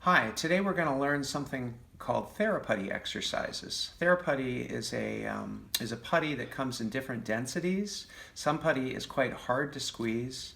Hi, today we're going to learn something called TheraPutty exercises. TheraPutty is a putty that comes in different densities. Some putty is quite hard to squeeze.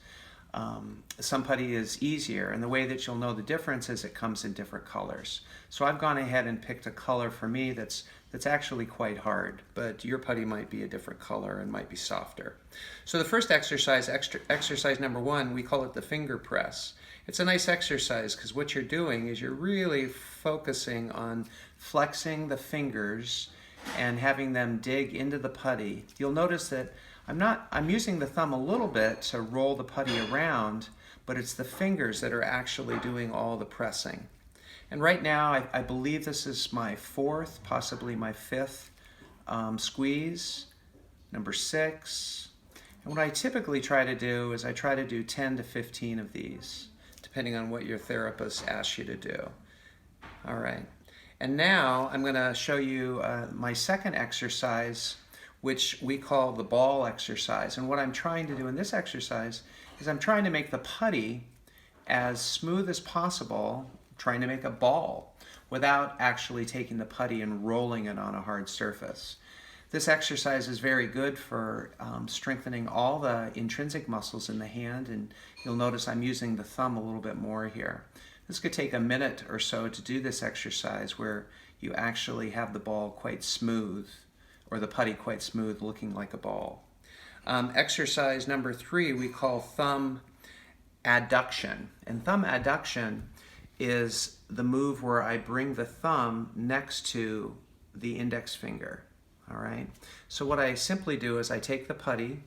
Some putty is easier, and the way that you'll know the difference is it comes in different colors. So I've gone ahead and picked a color for me that's actually quite hard, but your putty might be a different color and might be softer. So the first exercise, exercise number 1, we call it the finger press. It's a nice exercise because what you're doing is you're really focusing on flexing the fingers and having them dig into the putty. You'll notice that I'm using the thumb a little bit to roll the putty around, but it's the fingers that are actually doing all the pressing. And right now, I believe this is my 4th, possibly my 5th squeeze, number 6. And what I typically try to do is I try to do 10 to 15 of these, depending on what your therapist asks you to do. All right. And now I'm going to show you my second exercise, which we call the ball exercise. And what I'm trying to do in this exercise is I'm trying to make the putty as smooth as possible, trying to make a ball without actually taking the putty and rolling it on a hard surface. This exercise is very good for strengthening all the intrinsic muscles in the hand, and you'll notice I'm using the thumb a little bit more here. This could take a minute or so to do this exercise where you actually have the ball quite smooth, or the putty quite smooth, looking like a ball. Exercise number 3 we call thumb adduction. And thumb adduction is the move where I bring the thumb next to the index finger. All right. So what I simply do is I take the putty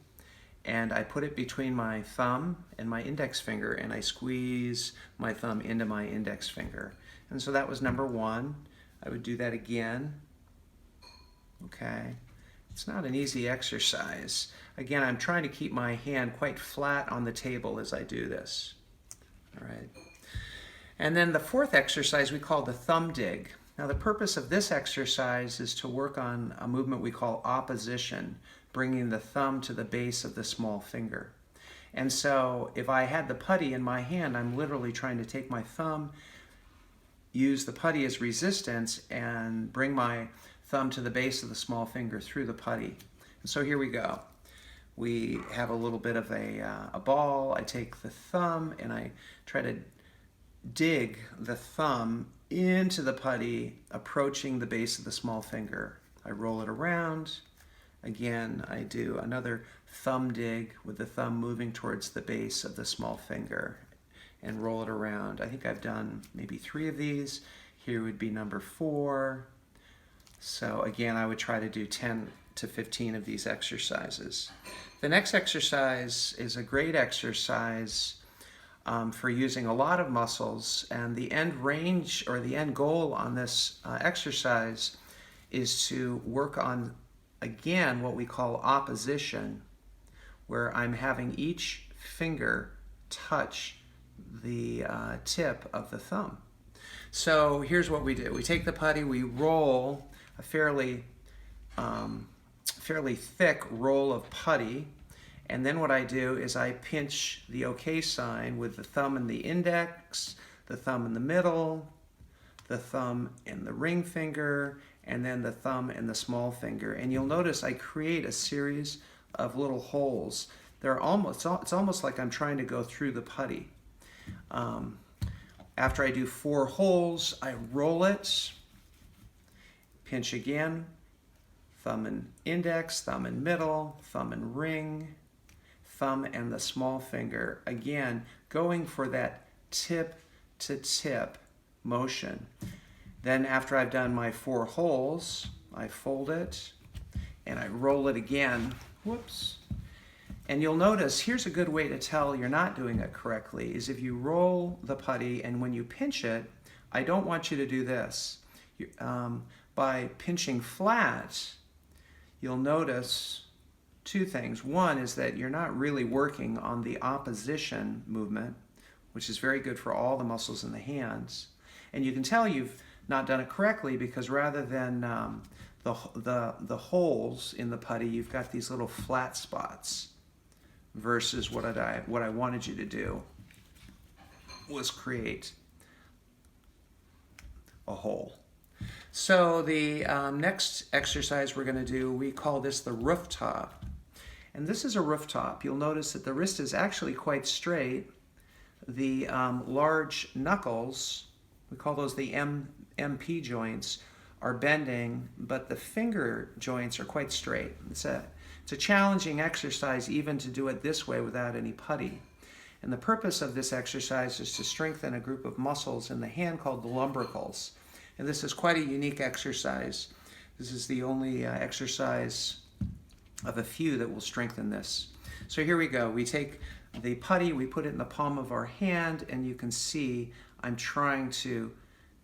and I put it between my thumb and my index finger, and I squeeze my thumb into my index finger. And so that was number 1. I would do that again. Okay. It's not an easy exercise. Again, I'm trying to keep my hand quite flat on the table as I do this. All right. And then the 4th exercise we call the thumb dig. Now the purpose of this exercise is to work on a movement we call opposition, bringing the thumb to the base of the small finger. And so if I had the putty in my hand, I'm literally trying to take my thumb, use the putty as resistance, and bring my thumb to the base of the small finger through the putty. And so here we go. We have a little bit of a ball. I take the thumb and I try to dig the thumb into the putty, approaching the base of the small finger. I roll it around. Again, I do another thumb dig with the thumb moving towards the base of the small finger and roll it around. I think I've done maybe 3 of these. Here would be number 4. So again, I would try to do 10 to 15 of these exercises. The next exercise is a great exercise for using a lot of muscles, and the end range or the end goal on this exercise is to work on, again, what we call opposition, where I'm having each finger touch the tip of the thumb. So here's what we do. We take the putty, we roll a fairly thick roll of putty, and then what I do is I pinch the OK sign with the thumb and the index, the thumb in the middle, the thumb and the ring finger, and then the thumb and the small finger. And you'll notice I create a series of little holes. It's almost like I'm trying to go through the putty. After I do 4 holes, I roll it, pinch again, thumb and index, thumb and middle, thumb and ring, thumb and the small finger. Again, going for that tip to tip motion. Then after I've done my 4 holes, I fold it and I roll it again. Whoops. And you'll notice, here's a good way to tell you're not doing it correctly, is if you roll the putty and when you pinch it, I don't want you to do this. By pinching flat, you'll notice 2 things. One is that you're not really working on the opposition movement, which is very good for all the muscles in the hands. And you can tell you've not done it correctly because rather than the holes in the putty, you've got these little flat spots versus what I wanted you to do was create a hole. So the next exercise we're going to do, we call this the rooftop. And this is a rooftop. You'll notice that the wrist is actually quite straight. The large knuckles, we call those the MP joints, are bending, but the finger joints are quite straight. It's a challenging exercise even to do it this way without any putty. And the purpose of this exercise is to strengthen a group of muscles in the hand called the lumbricals. And this is quite a unique exercise. This is the only exercise of a few that will strengthen this. So here we go. We take the putty, we put it in the palm of our hand, and you can see I'm trying to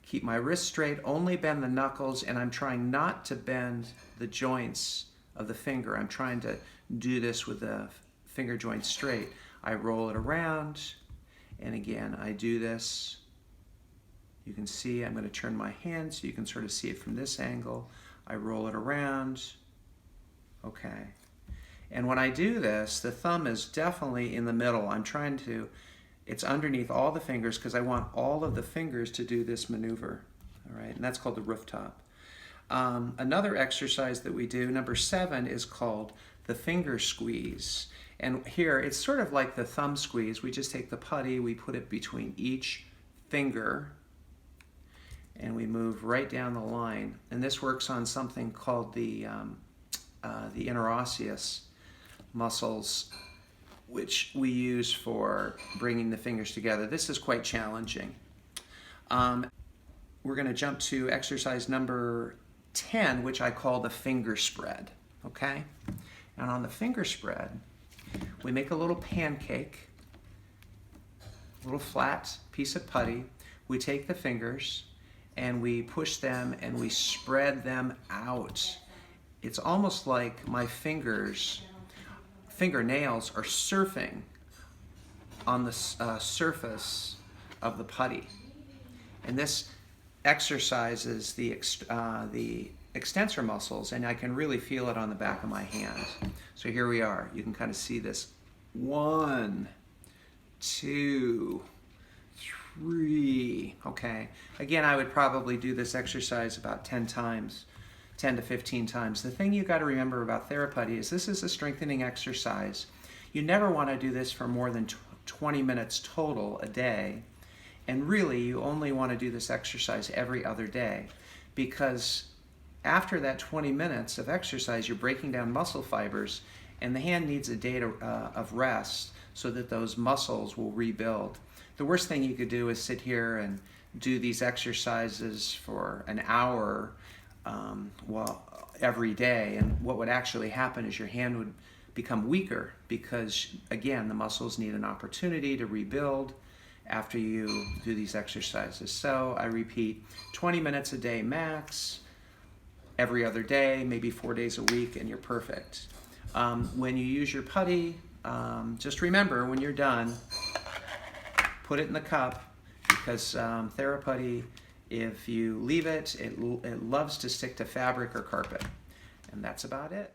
keep my wrist straight, only bend the knuckles, and I'm trying not to bend the joints of the finger. I'm trying to do this with the finger joint straight. I roll it around, and again, I do this. You can see I'm going to turn my hand so you can sort of see it from this angle. I roll it around. Okay. And when I do this, the thumb is definitely in the middle. I'm trying to, it's underneath all the fingers because I want all of the fingers to do this maneuver. All right, and that's called the rooftop. Another exercise that we do, number 7, is called the finger squeeze. And here, it's sort of like the thumb squeeze. We just take the putty, we put it between each finger, and we move right down the line. And this works on something called the interosseous muscles, which we use for bringing the fingers together. This is quite challenging. We're going to jump to exercise number 10, which I call the finger spread. Okay? And on the finger spread, we make a little pancake, a little flat piece of putty. We take the fingers and we push them and we spread them out. It's almost like my fingernails are surfing on the surface of the putty. And this exercises the extensor muscles, and I can really feel it on the back of my hand. So here we are. You can kind of see this. 1, 2, 3. Okay. Again, I would probably do this exercise about 10 times. 10 to 15 times. The thing you got to remember about TheraPutty is this is a strengthening exercise. You never want to do this for more than 20 minutes total a day. And really, you only want to do this exercise every other day, because after that 20 minutes of exercise, you're breaking down muscle fibers, and the hand needs a day of rest so that those muscles will rebuild. The worst thing you could do is sit here and do these exercises for an hour every day, and what would actually happen is your hand would become weaker because, again, the muscles need an opportunity to rebuild after you do these exercises. So I repeat 20 minutes a day max, every other day, maybe 4 days a week, and you're perfect. When you use your putty, just remember when you're done, put it in the cup, because TheraPutty, if you leave it, it loves to stick to fabric or carpet. And that's about it.